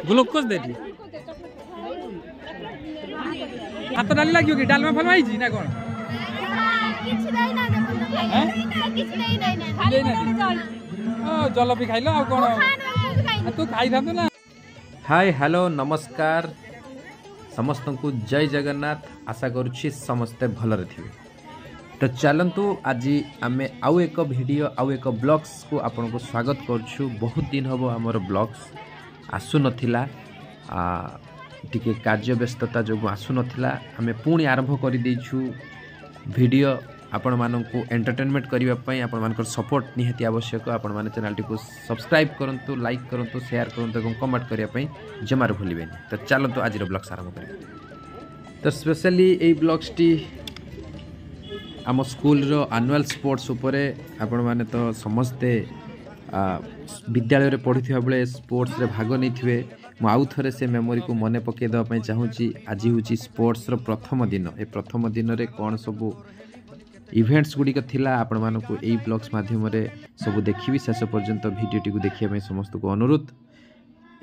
Glucose दे दी हाथ डाली लगे कि डालमा फलमा ही ना कौन जल भी खाइल आ कौन तू खाई था ना। हाय हेलो नमस्कार समस्त को जय जगन्नाथ आशा करुच्छी समस्ते भलरे थे। तो चलतु आज आम आउ एक वीडियो आउ एक ब्लॉग्स को आपन को स्वागत करछु। बहुत दिन हम आमर ब्लॉग्स आसु नथिला टिके कार्य व्यस्तता जो आसु नथिला आम पुणी आरंभ कर देछु वीडियो आपण मानक एंटरटेनमेंट करबा पई आपण मानकर सपोर्ट निहाती आवश्यक। आपण माने चैनल को सब्सक्राइब करंतु लाइक करंतु शेयर करंतु एवं कमेंट करिया पई जमार भूलिबेनी। तो चलतु आज ब्लॉग्स आरंभ करिया। तो स्पेशली ए ब्लॉग्स टी आम स्कूल रो एनुअल स्पोर्ट्स उपरे आपण माने तो समस्ते विद्यालय रे पढ़िथिबा बेले स्पोर्ट्स रे भाग नै थिबे। मु आउ थरे से मेमोरी को मने पके दवा पई चाहूची। आज होची स्पोर्ट्स रो प्रथम दिन। ए प्रथम दिन रे कोन सब इवेंट्स गुडी थिला आपण मानको एई ब्लॉग्स माध्यम रे सब देखिबी। शेष पर्यंत वीडियो टी को देखिया पई समस्त को अनुरोध।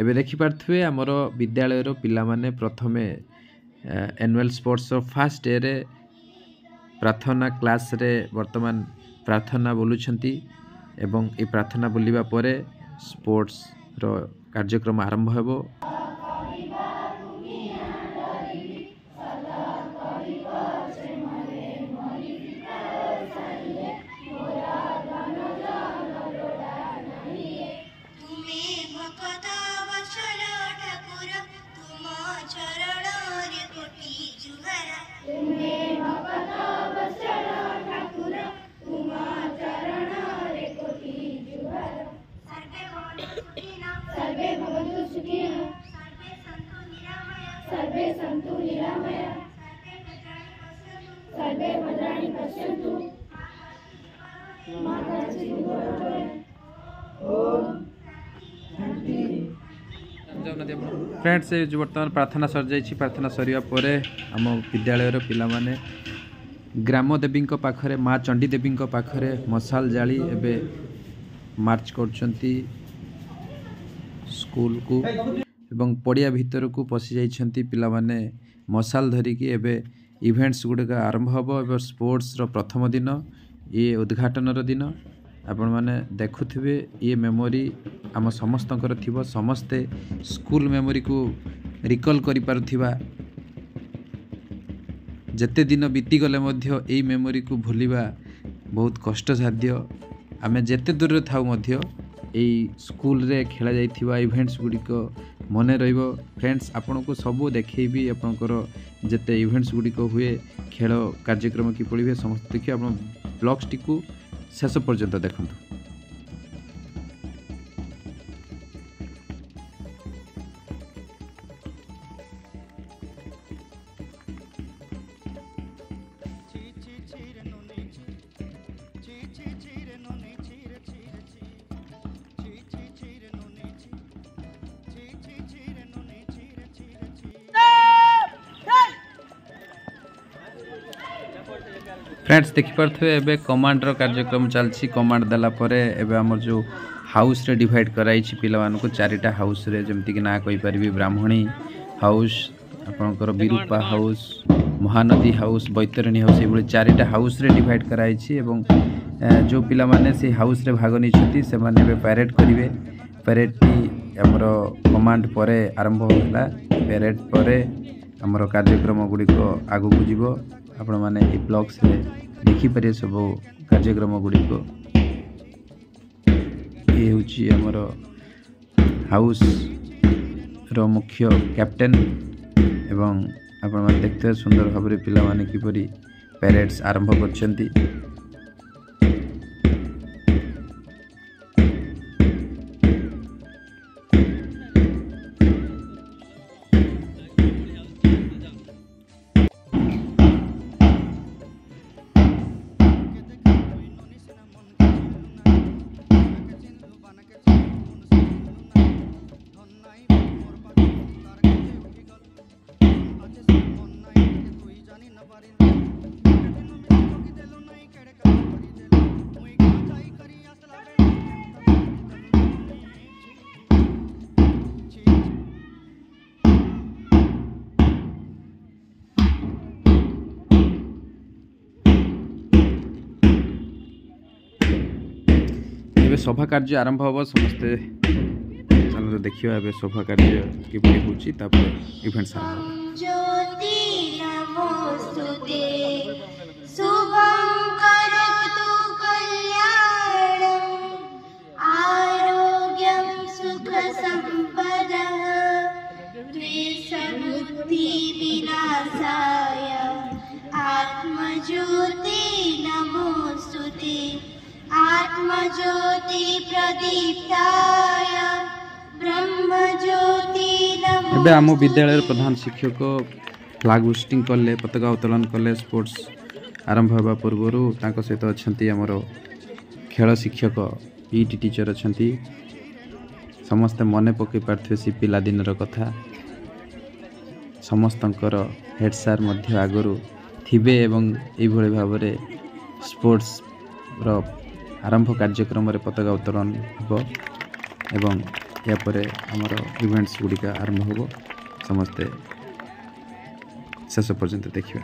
एबे देखि पारथुवे हमरो विद्यालय रो पिला माने प्रथमे annual sports row first day रे प्रार्थना क्लास रे वर्तमान प्रार्थना बोलुछंती एवं ए प्रार्थना बोलिबा परे स्पोर्ट्स रो कार्यक्रम आरंभ हेबो। फ्रेंड्स जो बर्तमान प्रार्थना सर जाइए प्रार्थना सरिया परे आम विद्यालय पिला माने ग्राम देवी पाखरे माँ चंडी देवी पाखरे मशाल जाली एबे मार्च करछंती स्कूल को एवं पड़िया भीतर को पशि जाइछंती पिला माने मशाल धरिकी एबे इवेंट्स गुड़िक आरंभ हबो। एबे स्पोर्ट्स रो प्रथम दिन ये उद्घाटन रो दिन आपण माने देखुथिबे ये मेमोरी आम समस्तंकर थिबो। समस्ते स्कूल मेमोरी को रिकॉल करि पारुथिबा। जते दिन बीती गले मध्य एई मेमोरी को भूलिबा बहुत कष्टसाध्य। आमे जते दूर थाउ मध्य एई स्कूल रे खेला जाइथिबा इवेंट्स गुड़िक मने रहिबो। फ्रेंड्स आपण को सब देखैबी आपनकर जते इवेंट्स गुड़िक हुए खेल कार्यक्रम कि पड़िबे समस्त देखि आपण ब्लॉग्स टी को शेष पर्यंत देखंतु। फ्रेंड्स देखि पारथुए एबे कमांड रो कार्यक्रम चलछि। कमांड देला परे एबे हमर जो हाउस रे डिवाइड कराई छि पिला मानको चारिटा हाउस रे जेमति कि ना कहि परबी ब्राह्मणी हाउस आपनकर विरूपा house Mahanadi house Baitarani house एबे चारिटा हाउस रे डिवाइड कराई छि। एवं जो पिला माने से हाउस रे भाग नै छथि से माने एबे पैरेड करिवे। पैरेड टी हमरो कमांड परे आरंभ होला। पैरेड परे हमरो कार्यक्रम गुडी को आगु को जीवो। आपण माने ए ब्लॉग्स रे देखि परिए सब कार्यक्रम गुडी को। ये होची हमरो हाउस रो मुख्य कैप्टन एवं आपण माने देखते सुंदर भाबरे पिला माने किपरि पैरेड्स आरंभ करछंती। सभा कार्य आरंभ हम समस्ते चलो देखिए एवं सभा कार्य किपरि होची तापर इवेंट्स आरंभ ज्योति नमोस्तुते शुभं करोतु कल्याणं आरोग्यं सुख संपदः द्वेषबुद्धि विनाशाय आत्मज्योति नमोस्तुते आत्मज्योति प्रदीप्ताय ब्रह्मज्योति नमो। एबे आम विद्यालय प्रधान शिक्षक फ्लाग होस्टिंग कले पताका उत्तोलन कले स्पोर्ट्स आरंभ होगा पूर्वर तांको सहित अच्छी आमर खेल शिक्षक पीटी टीचर अच्छा समस्ते मन पकई पार्थे सी पिलादिन कथा समस्तंकर हेड सार मध्य आगरू थिबे एवं एभली भाव स्पोर्ट्स रो आरंभ कार्यक्रम रे पताका उत्तोलन हो एवं यापर आमर इवेंट्स गुड़िक आरंभ हो समस्ते शेष पर्यंत देखिए।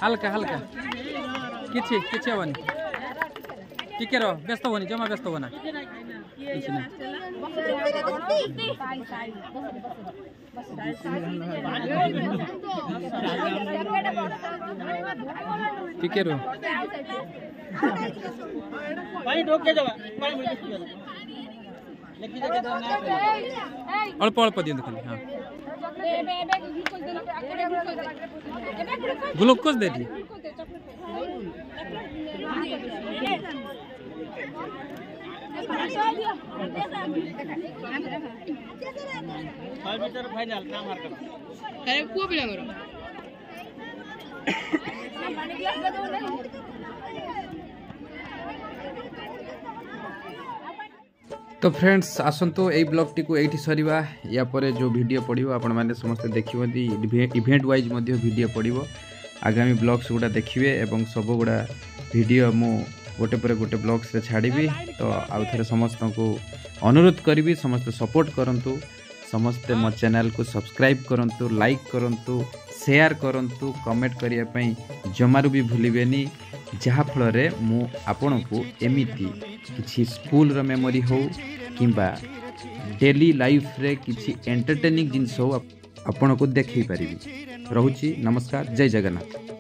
हल्का हल्का किछि किछि हबनी टिके रह व्यस्त होनी जमा व्यस्त होना टिके रो अल्प अल्प दियंतु खाली हाँ ग्लूकोज दे दी तो फ्रेंड्स आसतु यही ब्लॉग टी को ये सरिबा या परे जो वीडियो पड़ो आपण मैंने समस्त देखिए इवेंट वाइज वीडियो पड़ो आगामी ब्लॉग्स गुड़ा देखिए एवं सब गुड़ा वीडियो मु गोटे पर गोटे ब्लॉग्स रे छाड़ी तो आउ थे समस्त को अनुरोध करी समस्त सपोर्ट करंतु समस्ते मो चैनल को सब्सक्राइब करंतु लाइक करंतु शेयर करंतु कमेंट करिया पई जमारू भी भूलिबेनी जहा फल रे मु आपन को एमिति किछि स्कूल रो मेमोरी हो किंबा डेली लाइफ रे किछि एंटरटेनिंग जिंस हो आपन को देखै परिबी। रहुची नमस्कार, जय जगन्नाथ।